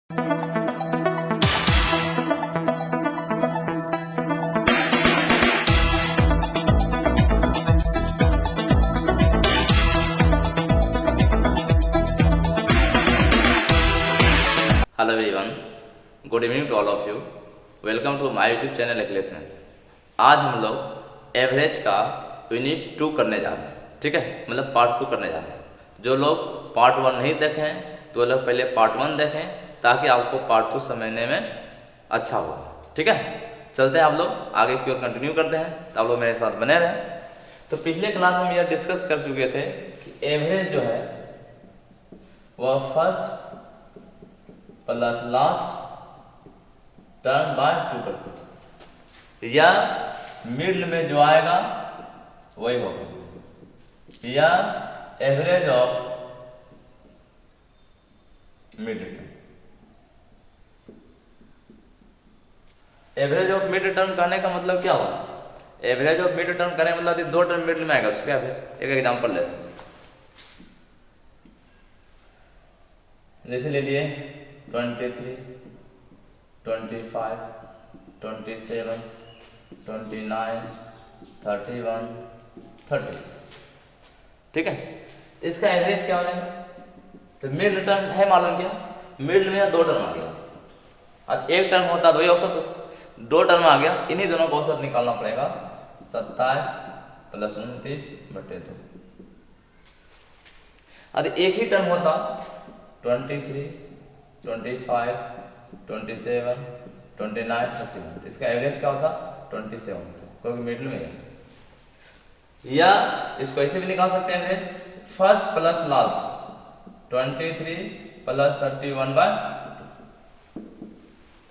Hello everyone, good evening to all of you. Welcome to my YouTube channel एक्लेस maths. आज हम लोग average का यूनिट 2 करने जा रहे हैं, ठीक है, मतलब पार्ट 2 करने जा रहे हैं। जो लोग पार्ट 1 नहीं देखे हैं तो वो लोग पहले पार्ट 1 देखें ताकि आपको पार्ट 2 समझने में अच्छा हो, ठीक है। चलते हैं आप लोग आगे की ओर कंटिन्यू करते हैं, तो आप लोग मेरे साथ बने रहें। तो पिछले क्लास में हम यह डिस्कस कर चुके थे कि एवरेज जो है वह first plus last term by 2 करते हैं, या मिडल में जो आएगा वही होगा, या average of mid term. Average of mid term कहने का मतलब क्या हुआ? एवरेज ऑफ मिड टर्म कहने का मतलब यदि 2 टर्म मिडल में आएगा तो उसका एवरेज। एक एग्जांपल ले, जैसे ले लिए 23, 25, 27, 29, 31, 30, ठीक है। इसका एवरेज क्या हो जाएगा? तो मिड टर्म है मालूम क्या, मिड में 2 टर्म आ गया, अब 1 टर्म होता तो वही औसत होता, 2 टर्म आ गया, इन्हीं दोनों को औसत निकालना पड़ेगा। 27 प्लस 29 बटे 2। यदि एक ही टर्म होता 23, 25, 27, 29, 31, इसका एवरेज क्या होता? 27 होता, क्योंकि मिडिल में है। या इसको ऐसे भी निकाल सकते हैं average, first plus last 23 plus 31 by 2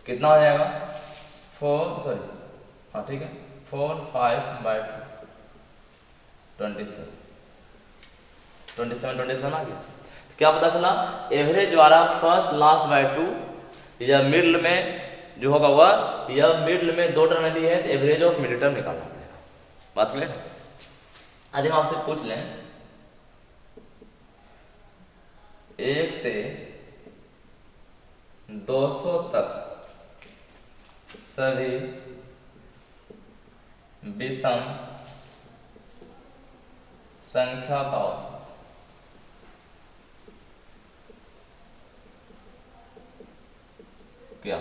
कितना हो जाएगा? 4 ठीक है, 4, 5 बाय 2 27 आ गया। तो क्या पता चला? एवरेज द्वारा फर्स्ट लास्ट बाय 2, या मिडल में जो होगा वह, या मिडल में 2 टर्म दी है तो एवरेज ऑफ मिड टर्म निकालना पड़ेगा। बात क्लियर? आज हम आपसे पूछ लें 1 से 200 तक सभी विषम संख्या का औसत क्या?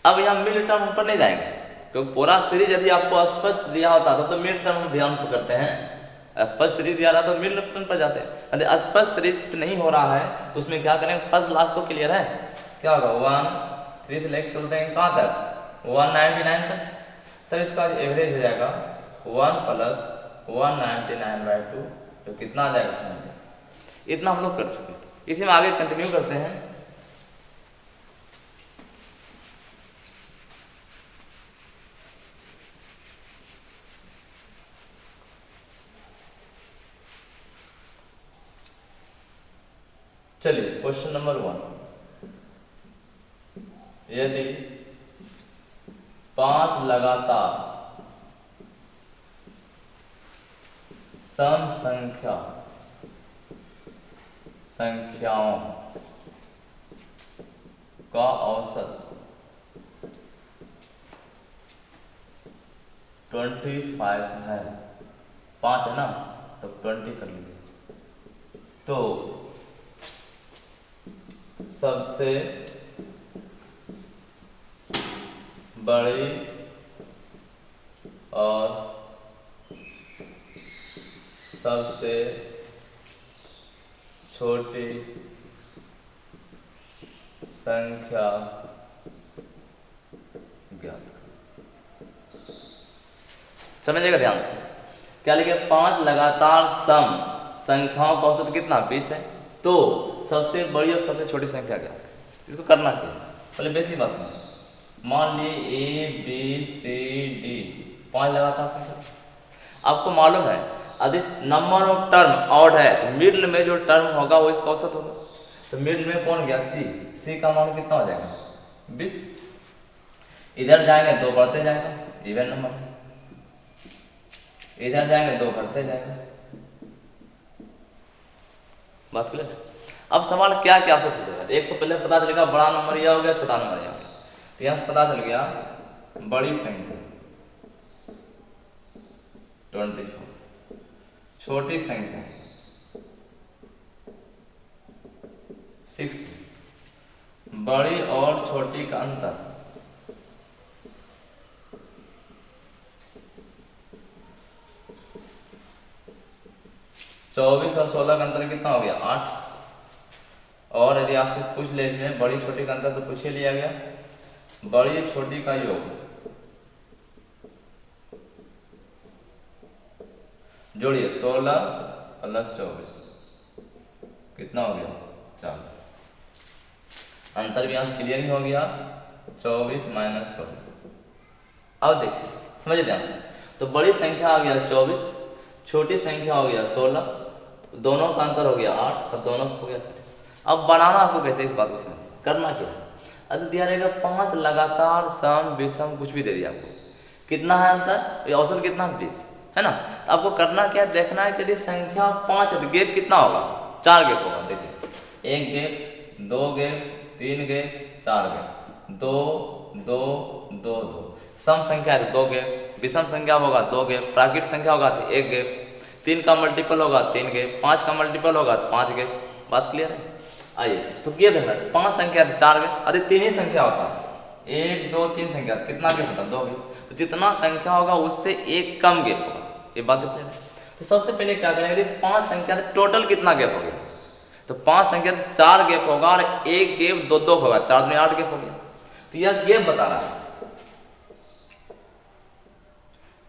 अब यहाँ मिड टर्म ऊपर नहीं जाएंगे, क्योंकि पूरा सीरीज यदि आपको स्पष्ट दिया होता तो मिड टर्म हम ध्यान करते हैं। स्पष्ट सीरीज दिया रहा तो मिड टर्म पर जाते हैं। यदि स्पष्ट सीरीज नहीं हो रहा है तो उसमें क्या करें? फर्स्ट लास्ट को क्लियर है, क्या होगा? 1, 3 से लेकर चलते हैं कहाँ तक? 199 तक। तब इसका एवरेज हो जाएगा 1 प्लस 199 बाय 2, तो कितना आ जाएगा? इतना हम लोग कर चुके थे। इसी में आगे कंटिन्यू करते हैं। चलिए क्वेश्चन नंबर 1, यदि 5 लगातार सम संख्याओं का औसत 25 है, 5 है ना, तो 20 कर लीजिए, तो सबसे बड़ी और सबसे छोटी संख्या ज्ञात करो। समझिएगा ध्यान से, क्या लिखे? 5 लगातार सम संख्याओं का औसत कितना? 20 है, तो सबसे बड़ी और सबसे छोटी संख्या ज्ञात करें। इसको करना क्या है? पहले बेसिक बात समझो। मान लिए A B C D 5 लगातार संख्या, आपको मालूम है यदि नंबर ऑफ टर्म ऑड है तो मिडिल में जो टर्म होगा वो इसका औसत होगा। तो मिडिल में कौन गया? C का मान कितना हो जाएगा? 20। इधर जाएंगे 2 बढ़ते जाएगा, इवन नंबर, इधर जाएंगे 2 घटते जाएगा। बात क्लियर है। अब सवाल क्या क्या से पूछेगा, एक तो पहले पता चलेगा बड़ा नंबर यह हो गया, छोटा नंबर यह हो गया। तो यहाँ से पता चल गया बड़ी संख्या 24, छोटी संख्या 60, बड़ी और छोटी का अंतर 24 और 16 का अंतर कितना हो गया 8। और यदि आपसे पूछ ले इसमें बड़ी छोटी का अंतर, तो पूछ ही लिया गया बड़ी छोटी का योग जोड़िए 16 प्लस 24 कितना हो गया 40। अंतर भी यहाँ क्लियर ही हो गया 24 माइनस 16। अब देखिए समझ ध्यान से, तो बड़ी संख्या आ गया 24, छोटी संख्या हो गया 16, दोनों का अंतर हो गया 8 और दोनों हो गया 6। अब बनाना आपको कैसे, इस बात को समझ करना क्या है। अब दिया रहेगा 5 लगातार सम विषम कुछ भी दे दिया आपको, कितना है अंतर, औसत कितना 20 है ना। तो आपको करना क्या है, देखना है कि यदि संख्या 5 है तो गैप कितना होगा, 4 गैप होगा। देखिए 1 गैप, 2 गैप, 3 गैप, 4 गैप, 2 2 2 2। सम संख्या है तो 2 गैप, विषम संख्या होगा 2 गैप, प्राकृत संख्या होगा तो 1 गैप, 3 का मल्टीपल होगा 3 गैप, 5 का मल्टीपल होगा तो 5 गैप। बात क्लियर है। आइए तो ये देखना, 5 संख्या तो 4 गैप, अरे 3 ही संख्या होता है 1 2 3 संख्या, कितना गैप होता है 2 गैप। तो जितना संख्या होगा उससे एक कम गैप होगा, ये बात क्लियर है। तो सबसे पहले क्या करेंगे, 5 संख्या टोटल कितना गैप हो गया, तो 5 संख्या 4 गैप होगा और एक गैप 2 2 होगा, 4 में 8 गैप हो गया। तो यह गैप बता रहा है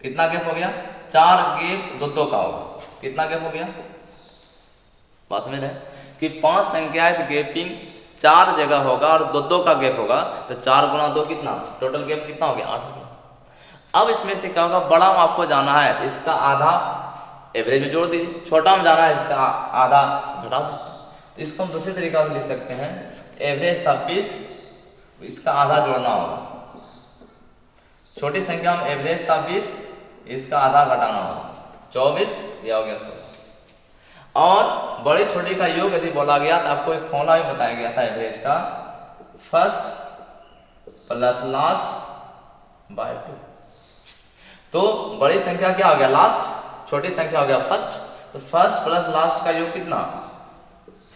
कितना गैप हो गया, 4 गैप 2 2 का होगा, कितना गैप हो गया। बात समझ रहे हैं कि 5 संख्या है तो गैपिंग 4 जगह होगा और 2 2 का गैप होगा, तो 4 गुना 2 कितना, टोटल गैप कितना हो गया 8 हो गया। अब इसमें से क्या होगा, बड़ा में आपको जाना है इसका आधा एवरेज में जोड़ दीजिए, छोटा में जाना है इसका आधा घटा दीजिए। तो इसको हम दूसरे तरीका से लिख सकते हैं, एवरेज था 20, इसका आधा जोड़ना होगा। छोटी संख्या में एवरेज था 20, इसका आधा घटाना होगा 24, यह हो गया 16। और बड़े छोटे का योग यदि बोला गया तो आपको एक फॉर्मूला भी बताया गया था एवरेज का, फर्स्ट प्लस लास्ट बाय 2। तो बड़ी संख्या क्या हो गया लास्ट, छोटी संख्या हो गया फर्स्ट, तो फर्स्ट प्लस लास्ट का योग कितना,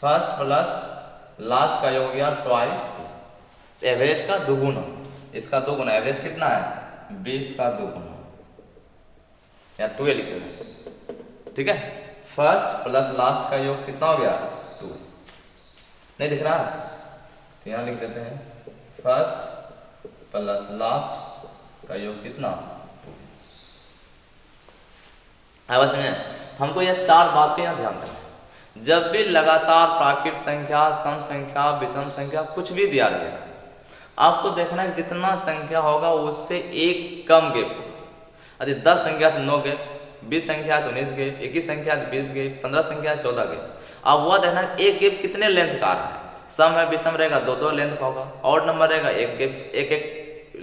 फर्स्ट प्लस लास्ट का योग हो गया ट्वाइस। एवरेज का दुगुना, इसका दुगुना, एवरेज कितना है 20 का दुगुना, या 2 लिखे, ठीक है। फर्स्ट प्लस लास्ट का योग कितना हो गया 2, नहीं दिख रहा, तो यहां लिख देते हैं फर्स्ट प्लस लास्ट का योग कितना 2। बस में हमको यह 4 बातें यहां ध्यान देना, जब भी लगातार प्राकृत संख्या, सम संख्या, विषम संख्या कुछ भी दिया रहेगा, आपको देखना है जितना संख्या होगा उससे एक कम गैप होगा। यदि 10 संख्या तो 9 गैप, 20 संख्या तो 19 गैप, 21 संख्या तो 20 गैप, 15 संख्या 14 गैप। अब वह देखना एक गैप कितने लेंथ का आ रहा है, सम है विषम रहेगा 2 2 लेंथ का होगा, ऑड नंबर रहेगा एक गैप 1 1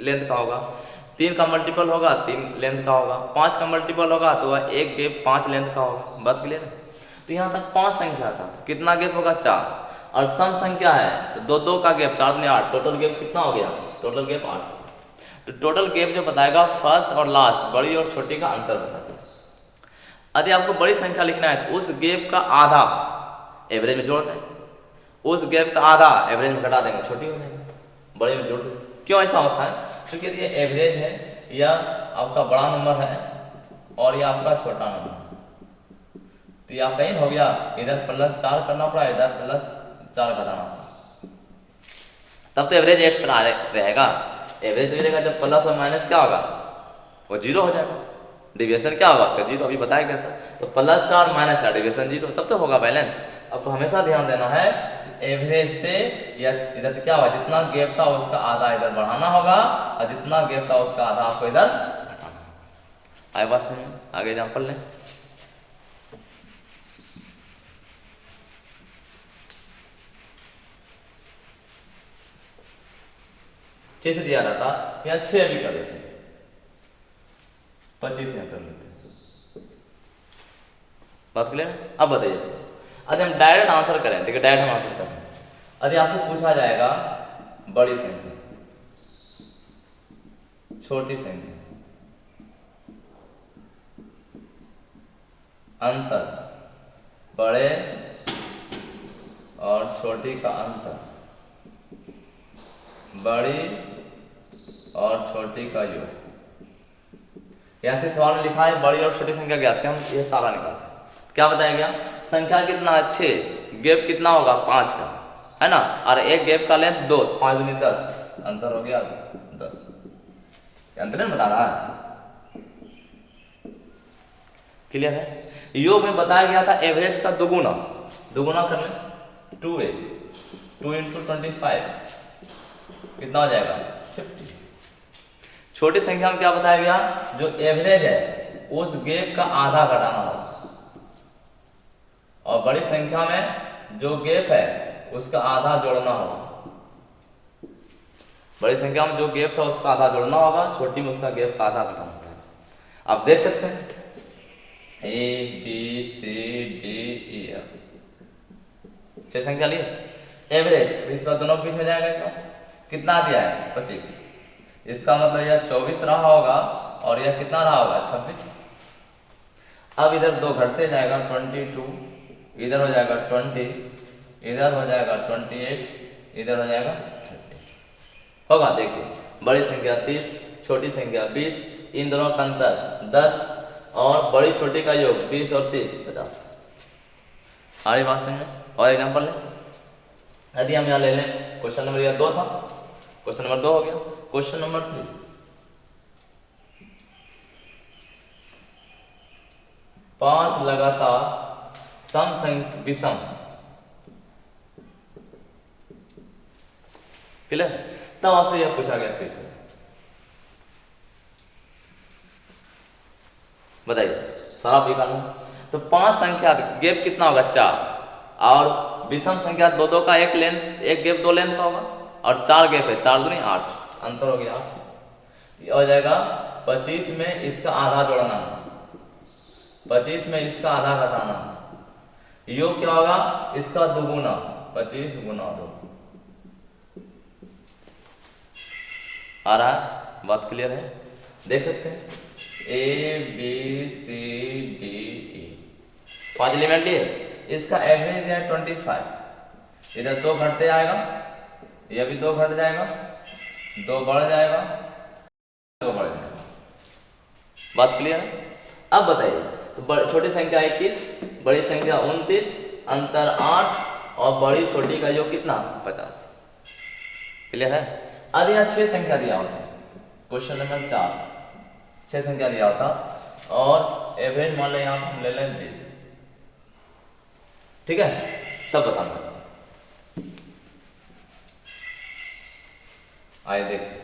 लेंथ का होगा, 3 का मल्टीपल होगा 3 लेंथ का होगा, 5 का मल्टीपल होगा तो वह एक गैप 5 लेंथ का होगा। बात क्लियर है। तो यहाँ तक 5 संख्या था तो कितना गैप होगा 4, और सम संख्या है तो 2 2 का गैप, 4 में 8, टोटल गैप कितना हो गया, टोटल गैप 8। तो टोटल गैप जो बताएगा फर्स्ट और लास्ट, बड़ी और छोटी का अंतर बताएगा। यदि आपको बड़ी संख्या लिखना है तो उस गैप का आधा एवरेज में जोड़ देंगे, उस गैप का आधा एवरेज में घटा देंगे, छोटी हो जाएगी, बड़े में जोड़ देंगे। क्यों ऐसा होता है, क्योंकि यदि ये एवरेज है, यह आपका बड़ा नंबर है और यह आपका छोटा नंबर है, तो यह आपका इन हो गया, इधर प्लस 4 करना पड़ा, इधर प्लस 4 घटाना पड़ा, तब तो एवरेज 8 पर रहेगा। एवरेज मिलेगा जब प्लस और माइनस क्या होगा, वो 0 हो जाएगा। डिविएशन क्या होगा उसका 0, अभी बताया गया था। तो प्लस 4 माइनस 4 डिविएशन 0, तब तो होगा बैलेंस। आपको हमेशा ध्यान देना है एवरेज से, या इधर से क्या होगा, जितना गैप था उसका आधा इधर बढ़ाना होगा और जितना गैप था उसका आधा आपको इधर घटाना होगा। आए बात समझ में, आगे एग्जाम्पल लें। जैसे दिया रहा था यहाँ 6 भी कर देते हैं, 25 यहाँ कर लेते हैं। बात क्लियर है। अब बताइए, यदि हम डायरेक्ट आंसर करें, देखिए डायरेक्ट हम आंसर करें, यदि आपसे पूछा जाएगा बड़ी संख्या, छोटी संख्या, अंतर, बड़े और छोटी का अंतर, बड़ी और छोटी का योग। यहाँ से सवाल में लिखा है बड़ी और छोटी संख्या ज्ञात करें, हम ये सारा निकालते हैं। क्या बताया गया, संख्या कितना है 6, गैप कितना होगा 5 का, है ना, और एक गैप का लेंथ 2, 5 दूनी 10, अंतर हो गया 10। अंतर नहीं बता रहा है, क्लियर है। योग में बताया गया था एवरेज का दोगुना, दोगुना कर लें 2a, 2 × 25 कितना हो जाएगा 50। छोटी संख्या में क्या बताया गया, जो एवरेज है उस गैप का आधा घटाना होगा, और बड़ी संख्या में जो गैप है उसका आधा जोड़ना होगा। बड़ी संख्या में जो गैप था उसका आधा जोड़ना होगा, छोटी में उसका गैप का आधा घटाना होगा। आप देख सकते हैं A B C D E F, 6 संख्या लिए एवरेज, इस बार दोनों के बीच में जाएगा, इसका कितना दिया है 25, इसका मतलब यह 24 रहा होगा और यह कितना रहा होगा 26। अब इधर 2 घटते जाएगा 22, इधर हो जाएगा 20, इधर हो जाएगा 28, इधर हो जाएगा 30 होगा। देखिए बड़ी संख्या 30, छोटी संख्या 20, इन दोनों का अंतर 10 और बड़ी छोटी का योग 20 और 30 50। आगे बात समझ में। और एग्जांपल लें, यदि हम यहाँ ले लें क्वेश्चन नंबर यह 2 था, क्वेश्चन नंबर 2 हो गया। क्वेश्चन नंबर 3, 5 लगातार विषम, क्लियर। तब आपसे यह पूछा गया फिर से, बताइए सारा निकालना। तो 5 संख्या गैप कितना होगा 4, और विषम संख्या 2 2 का एक लेंथ, एक गैप 2 लेंथ का होगा, और 4 गैप है, 4 दूनी 8, अंतर हो गया। ये हो जाएगा 25 में इसका आधा जोड़ना, 25 में इसका आधा घटाना, योग क्या होगा इसका दोगुना, 25 × 2। आ रहा है, बात क्लियर है, देख सकते हैं A B C D E 5 element लिए, इसका एवरेज है 25, इधर 2 घटते आएगा, यह भी 2 घट जाएगा, 2 बढ़ जाएगा, 2 बढ़ जाएगा। बात क्लियर है। अब बताइए, तो छोटी संख्या 21, बड़ी संख्या 29, अंतर 8 और बड़ी छोटी का योग कितना 50। क्लियर है। अब यहाँ 6 संख्या दिया होता, क्वेश्चन नंबर 4 6 संख्या दिया होता, और एवरेज मान लें यहाँ हम ले लें 20, ठीक है। तब बताना, आइए देखिए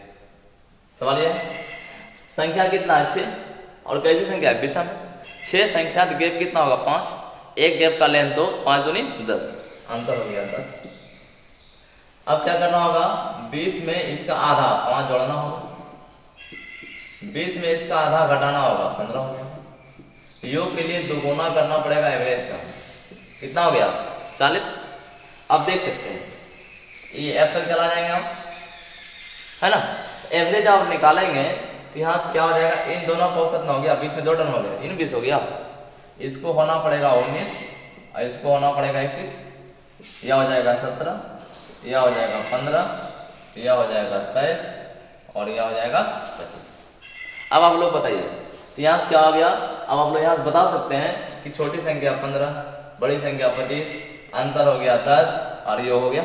सवाल यह संख्या कितना है 6, और कैसी संख्या है विषम। 6 संख्या गैप कितना होगा 5, एक गैप का लेंथ 2, 5 दूनी 10, आंसर हो गया 10। अब क्या करना होगा, 20 में इसका आधा 5 जोड़ना होगा, 20 में इसका आधा घटाना होगा 15 हो गया। योग के लिए दोगुना करना पड़ेगा एवरेज का, कितना हो गया 40। अब देख सकते हैं ये एफ तक चला जाएंगे हम, है ना। एवरेज आप निकालेंगे तो यहाँ क्या हो जाएगा, इन दोनों का औसत हो गया, बीच में 2 टर्म हो गया, इन 20 हो गया, इसको होना पड़ेगा 19 और इसको होना पड़ेगा 21, यह हो जाएगा 17, यह हो जाएगा 15, यह हो जाएगा 23 और यह हो जाएगा 25। अब आप लोग बताइए तो यहाँ क्या हो गया। अब आप लोग यहाँ बता सकते हैं कि छोटी संख्या 15, बड़ी संख्या 25, अंतर हो गया 10 और ये हो गया।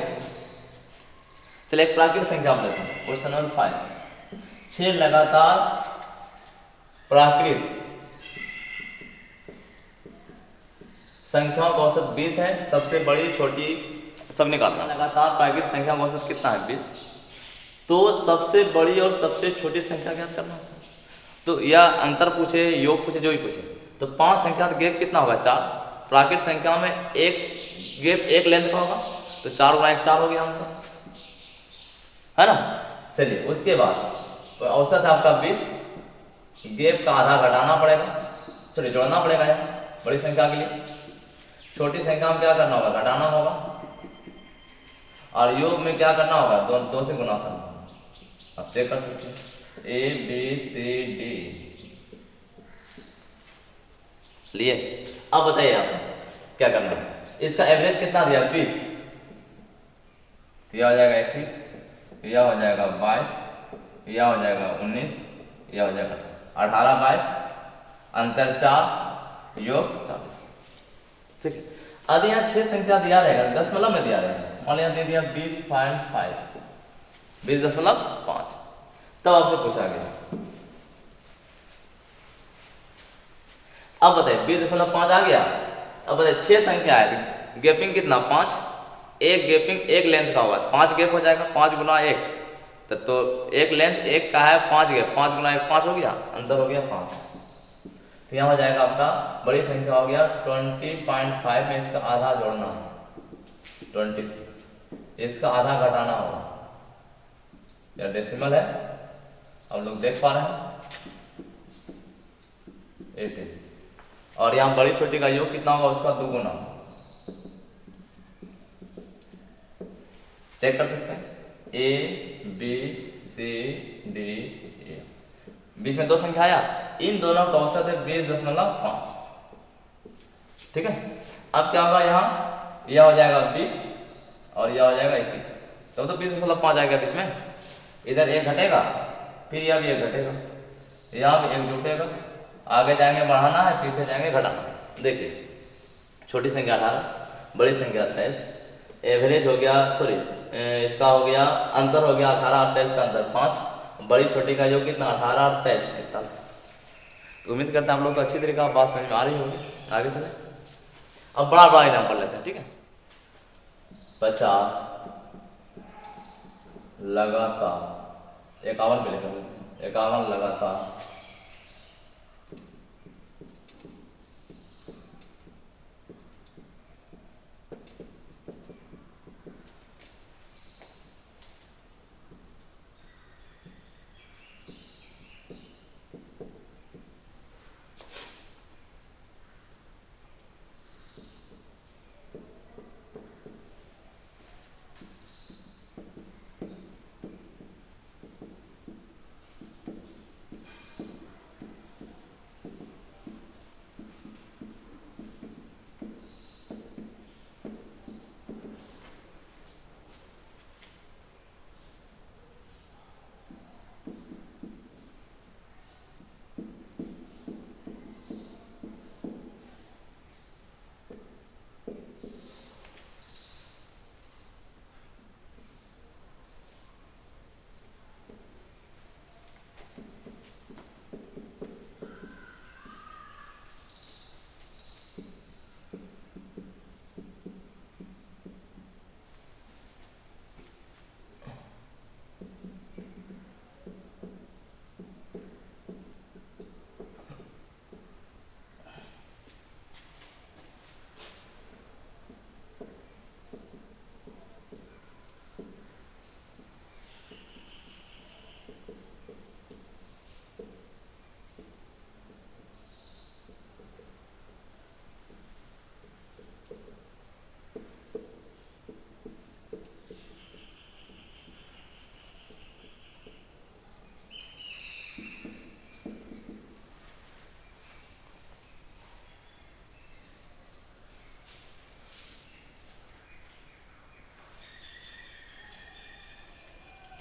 चलिए एक प्राकृत संख्या हम लेते हैं, क्वेश्चन नंबर 5। 6 लगातार प्राकृत संख्याओं का औसत 20 है, सबसे बड़ी छोटी सब निकालना। लगातार प्राकृत संख्या का औसत कितना है 20, तो सबसे बड़ी और सबसे छोटी संख्या ज्ञात करना है। तो यह अंतर पूछे, योग पूछे, जो भी पूछे, तो 5 संख्या का गैप कितना होगा 4, प्राकृत संख्या में एक गैप एक लेंथ का होगा, तो 4 × 1 4 हो गया हमको, है ना। चलिए उसके बाद तो औसत है आपका 20, गैप का आधा घटाना पड़ेगा, चलिए जोड़ना पड़ेगा यहाँ बड़ी संख्या के लिए। छोटी संख्या में क्या करना होगा, घटाना होगा, और योग में क्या करना होगा, दो से गुना करना होगा। अब चेक कर सकते हैं, ए बी सी डी लिए। अब बताइए आप क्या करना है, इसका एवरेज कितना दिया 20, यह हो जाएगा 21, यह हो जाएगा 22, यह हो जाएगा 19, यह हो जाएगा 18 22, अंतर 4, योग 40। ठीक है, यदि यहाँ 6 संख्या दिया रहेगा, दशमलव में दिया रहेगा, मान लिया दे दिया 20.5, 20.5, तब आपसे पूछा गया। अब बताइए 20.5 आ गया। अब बताइए 6 संख्या है, गैपिंग कितना 5, एक गैपिंग एक लेंथ का होगा, 5 गैप हो जाएगा, 5 गुना 1, तो एक लेंथ एक का है 5 गैप, 5 गुना 1 5 हो गया, अंदर हो गया 5। तो यहाँ हो जाएगा आपका बड़ी संख्या हो गया 20.5 में इसका आधा जोड़ना है 23, इसका आधा घटाना होगा, यह डेसिमल है, आप लोग देख पा रहे हैं 18, और यहाँ बड़ी छोटी का योग कितना होगा, उसका 2 गुना। चेक कर सकते हैं, A B C D A, बीच में 2 संख्या आया, इन दोनों का औसत है 20.5। ठीक है, अब क्या होगा, यहाँ यह हो जाएगा 20 और यह हो जाएगा 21, तब तो 20.5 आएगा बीच में, इधर एक घटेगा, फिर यह भी एक घटेगा, यहाँ भी एक जुटेगा, आगे जाएंगे बढ़ाना है, पीछे जाएंगे घटाना। देखिए छोटी संख्या 18, बड़ी संख्या 28, एवरेज हो गया, सॉरी इसका हो गया, अंतर हो गया 18 और 23 का अंतर 5, बड़ी छोटी का योग कितना 18 और 23 41। तो उम्मीद करते हैं आप लोग को अच्छी तरीके से बात समझ में आ रही होगी। आगे चले, अब बड़ा बड़ा एग्जाम्पल लेते हैं। ठीक है, 50 लगातार, 51 पे लिखा, 51 लगातार,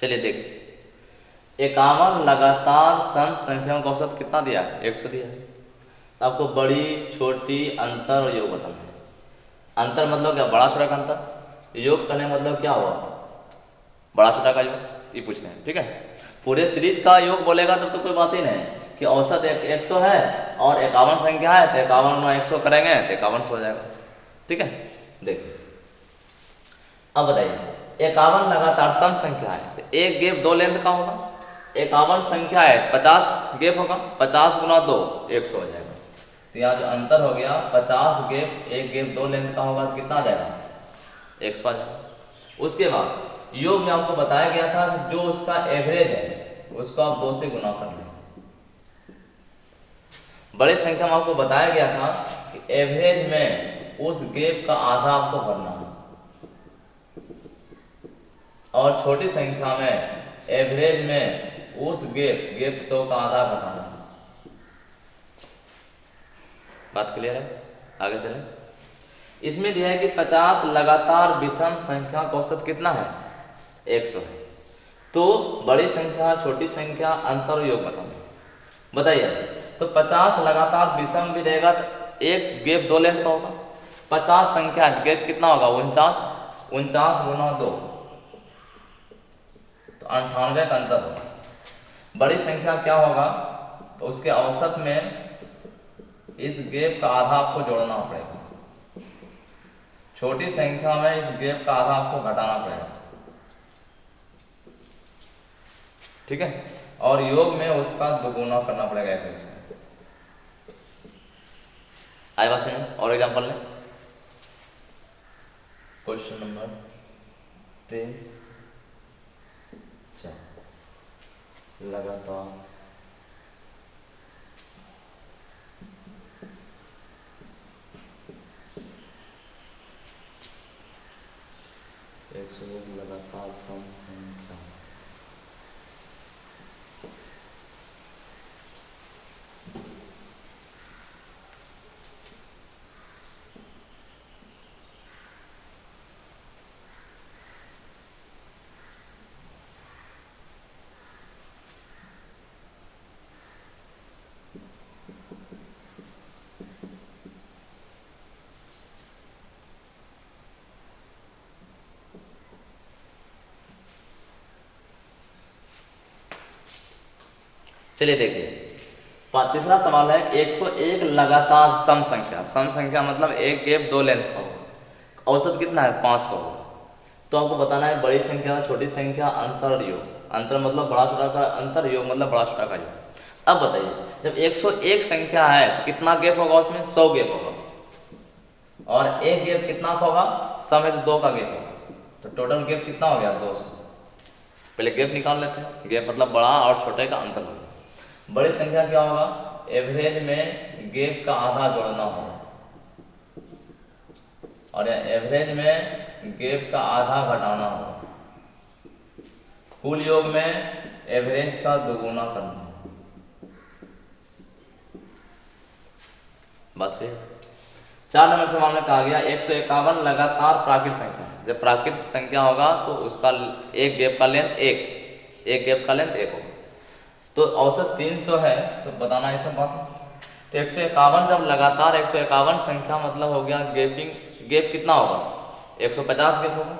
चलिए देखिए 51 लगातार सम संख्याओं का औसत कितना दिया है, 100 दिया है। तो आपको बड़ी छोटी अंतर और योग बताना है। अंतर मतलब क्या, बड़ा छोटा का अंतर, योग करने मतलब क्या हुआ, बड़ा छोटा का योग, ये पूछना है। ठीक है, पूरे सीरीज का योग बोलेगा तब तो कोई बात ही नहीं कि औसत 100 है और 51 संख्या है, तो 51 में 100 करेंगे तो 51 हो जाएगा। ठीक है, देखिए अब बताइए 51 लगातार सम संख्या है, तो एक गैप 2 लेंथ का होगा, 51 संख्या है 50 गैप होगा, 50 गुना 2 100 हो जाएगा। तो यहाँ जो अंतर हो गया 50 गैप, एक गैप 2 लेंथ का होगा, तो कितना आ जाएगा 100 आ जाएगा। उसके बाद योग में आपको बताया गया था कि जो उसका एवरेज है उसको आप 2 से गुना कर लें। बड़ी संख्या में आपको बताया गया था कि एवरेज में उस गैप का आधा आपको भरना है, और छोटी संख्या में एवरेज में उस गैप 100 का आधा घटाना है। बात क्लियर है? आगे चलें। इसमें दिया है कि 50 लगातार विषम संख्या का औसत कितना है? 100 है। तो बड़ी संख्या, छोटी संख्या, अंतर, योग बताइए। तो 50 लगातार विषम भी रहेगा तो एक गैप 2 लेंथ का होगा। 50 संख्या गैप कितना होगा? 49 गुना 2 तो 98 का आंसर होगा। बड़ी संख्या क्या होगा? तो उसके औसत में इस गैप का आधा आपको जोड़ना पड़ेगा, छोटी संख्या में इस गैप का आधा आपको घटाना पड़ेगा, ठीक है। और योग में उसका दोगुना करना पड़ेगा एवरेज में। आए बात समझ? और एग्जांपल लें। क्वेश्चन नंबर 3 लगातार लगातार सम संख्या चलिए देखिए, तीसरा सवाल है 101 लगातार सम संख्या। सम संख्या मतलब एक गैप 2 लेंथ का होगा, औसत कितना है? 500 होगा। तो आपको बताना है बड़ी संख्या, छोटी संख्या, अंतर और योग। अंतर मतलब बड़ा छोटा का अंतर, योग मतलब बड़ा छोटा का योग। अब बताइए, जब 101 संख्या है तो कितना गैप होगा? उसमें 100 गैप होगा, और एक गैप कितना का होगा? सम है तो 2 का गैप होगा, तो टोटल गैप कितना हो गया? 200। पहले गैप निकाल लेते हैं। गैप मतलब बड़ा और छोटे का अंतर होगा। बड़ी संख्या क्या होगा? एवरेज में गैप का आधा जोड़ना होगा, और एवरेज में गैप का आधा घटाना होगा। कुल योग में एवरेज का दोगुना करना। बात फिर 4 नंबर सवाल में कहा गया 151 लगातार प्राकृत संख्या। जब प्राकृत संख्या होगा तो उसका एक गैप का लेंथ एक गैप का लेंथ 1 होगा। तो औसत 300 है, तो बताना ऐसा बात। तो 151 जब लगातार 151 संख्या मतलब हो गया गैप कितना होगा? 150 गैप होगा।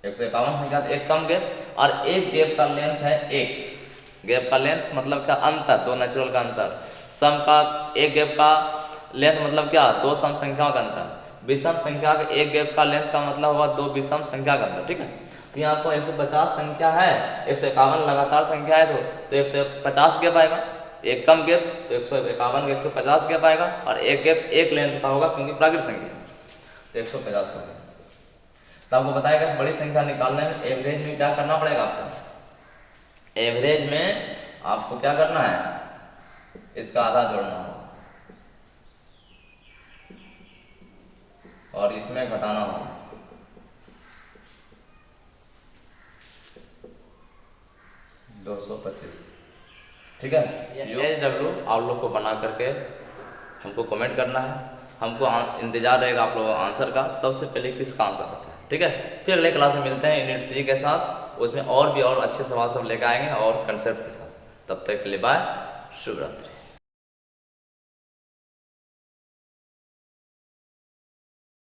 151 संख्या तो एक कम गैप, और एक गैप का लेंथ है 1। गैप का लेंथ मतलब क्या? अंतर, 2 नेचुरल का अंतर। सम का एक गैप का लेंथ मतलब क्या? 2 सम संख्याओं का अंतर। विषम संख्या का एक गैप का लेंथ का मतलब होगा 2 विषम संख्या का अंतर, ठीक है। तो यहाँ आपको 150 संख्या है, 151 लगातार संख्या है, तो 150 गैप आएगा। एक कम गैप तो 151 का 150 गैप आएगा, और एक गैप एक लेंथ का होगा क्योंकि प्राकृत संख्या, तो 150 होगा। तो आपको बताएगा बड़ी संख्या निकालने में एवरेज में क्या करना पड़ेगा आपको? एवरेज में आपको क्या करना है? इसका आधा जोड़ना होगा और इसमें घटाना होगा। ठीक है। SW आप लोग को बना करके हमको कमेंट करना है। हमको इंतजार रहेगा आप लोगों आंसर का, सबसे पहले किसका आंसर आता है, ठीक है। फिर अगले क्लास में मिलते हैं यूनिट 3 के साथ, उसमें और भी और अच्छे सवाल सब लेकर आएंगे और कंसेप्ट के साथ। तब तक के लिए बाय, शुभ रात्रि।